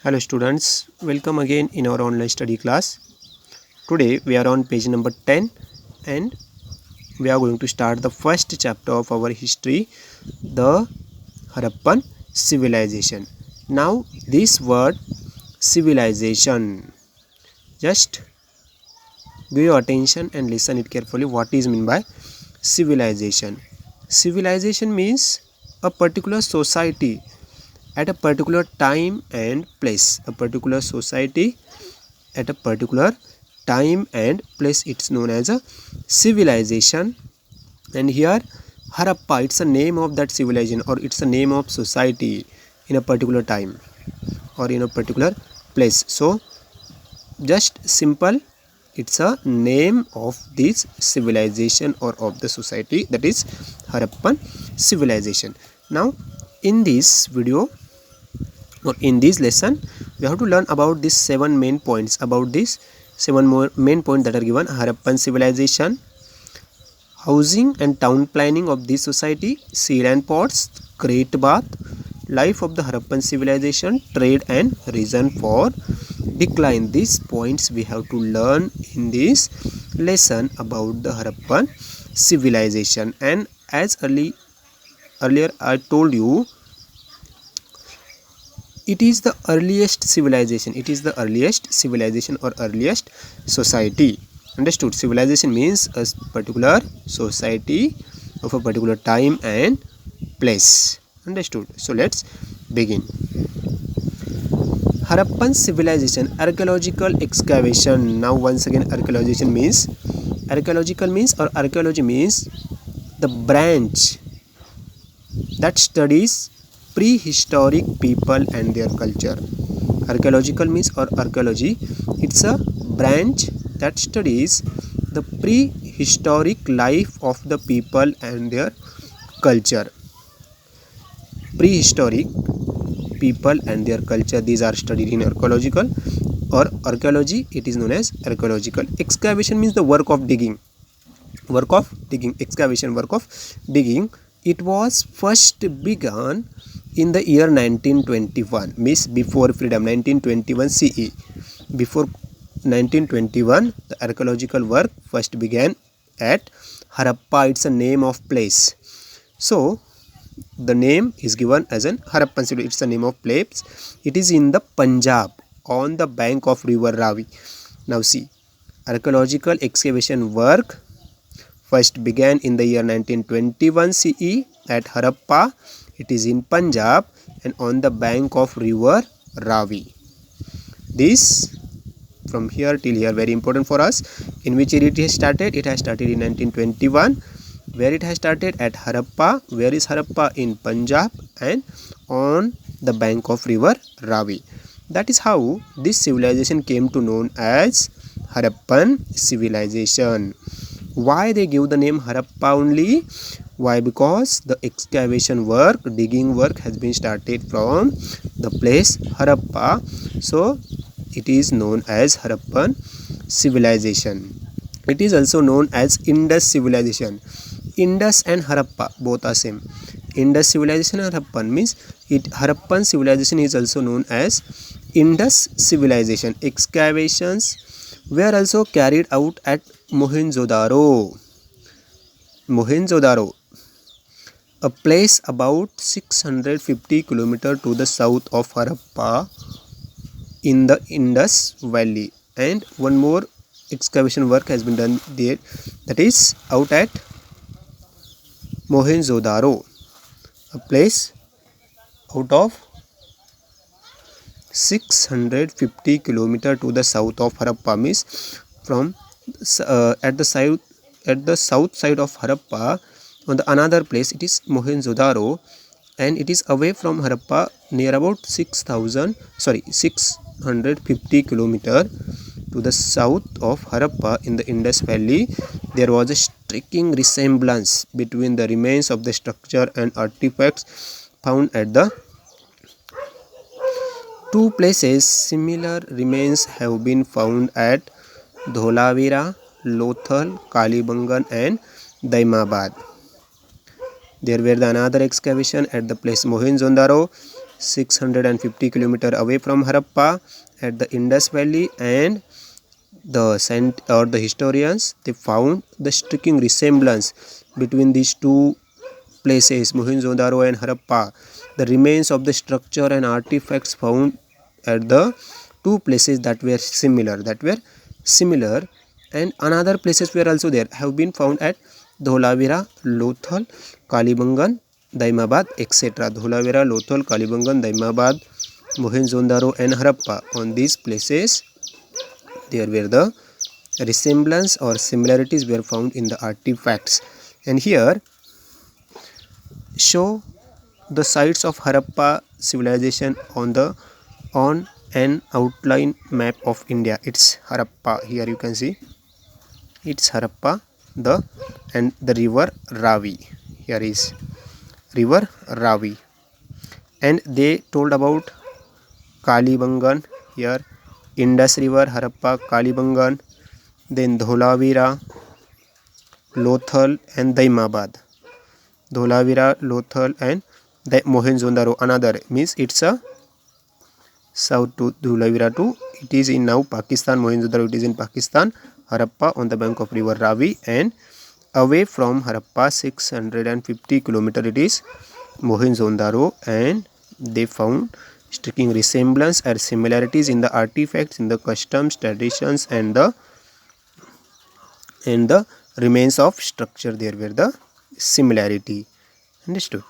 Hello students, welcome again in our online study class. Today we are on page number 10 and we are going to start the first chapter of our history, the Harappan civilization. Now this word civilization, just give your attention and listen it carefully. What is meant by civilization? Civilization means a particular society at a particular time and place. A particular society at a particular time and place, it's known as a civilization. And here Harappa, it's a name of that civilization, or it's a name of society in a particular time or in a particular place. So just simple, it's a name of this civilization or of the society, that is Harappan civilization. Now in this video or in this lesson we have to learn about these 7 main points, about these 7 more main points that are given: Harappan civilization, housing and town planning of this society, seal and pots, great bath, life of the Harappan civilization, trade and reason for decline. These points we have to learn in this lesson about the Harappan civilization. And as earlier I told you, it is the earliest civilization, it is the earliest civilization or earliest society. Understood? Civilization means a particular society of a particular time and place. Understood? So let's begin. Harappan civilization, archaeological excavation. Now once again, archaeology means the branch that studies prehistoric people and their culture. Archaeological means, or archaeology, it's a branch that studies the prehistoric life of the people and their culture. Prehistoric people and their culture, these are studied in archaeological or archaeology. It is known as archaeological. Excavation means the work of digging. Excavation, work of digging. It was first begun in the year 1921, means before freedom, 1921 CE. Before 1921, the archaeological work first began at Harappa. It's a name of place. So the name is given as an Harappan city. It's a name of place. It is in the Punjab, on the bank of river Ravi. Now see, archaeological excavation work first began in the year 1921 CE at Harappa. It is in Punjab and on the bank of river Ravi. This from here till here very important for us. In which year it has started? It has started in 1921. Where it has started? At Harappa. Where is Harappa? In Punjab and on the bank of river Ravi. That is how this civilization came to known as Harappan civilization. Why they give the name Harappa only? Why? Because the excavation work, digging work has been started from the place Harappa. So it is known as Harappan civilization. It is also known as Indus civilization. Indus and Harappa both are same. Indus civilization and Harappan means Harappan civilization is also known as Indus civilization. Excavations were also carried out at Mohenjo-daro, a place about 650 km to the south of Harappa in the Indus Valley. And one more excavation work has been done there, that is out at Mohenjo-daro, a place out of 650 km to the south of Harappa, means from at the south side of Harappa. On the another place, it is Mohenjo-daro, and it is away from Harappa near about 650 km to the south of Harappa in the Indus Valley. There was a striking resemblance between the remains of the structure and artifacts found at the two places. Similar remains have been found at Dholavira, Lothal, Kalibangan and Daimabad. There were another excavation at the place Mohenjo-daro. 650 kilometer away from Harappa at the Indus Valley, and the historians, they found the striking resemblance between these two places, Mohenjo-daro and Harappa. The remains of the structure and artifacts found at the two places that were similar, and another places were also there, have been found at Dholavira, Lothal, Kalibangan, Daimabad, etc. Dholavira, Lothal, Kalibangan, Daimabad, Mohenjo-daro and Harappa. On these places there were the resemblance or similarities were found in the artifacts. And here show the sites of Harappa civilization on an outline map of India. It's Harappa. Here you can see it's Harappa, and the river Ravi. Here is river Ravi, and they told about Kalibangan. Here Indus River, Harappa, Kalibangan, then Dholavira, Lothal and Daimabad. Dholavira, Lothal and Mohenjo-daro. Another means it's a south to Dholavira too. It is in now Pakistan. Mohenjo-daro, it is in Pakistan. Harappa on the bank of river Ravi, and away from Harappa 650 kilometer it is Mohenjo-daro, and they found striking resemblance and similarities in the artifacts, in the customs, traditions, and the remains of structure. There were the similarity. Understood?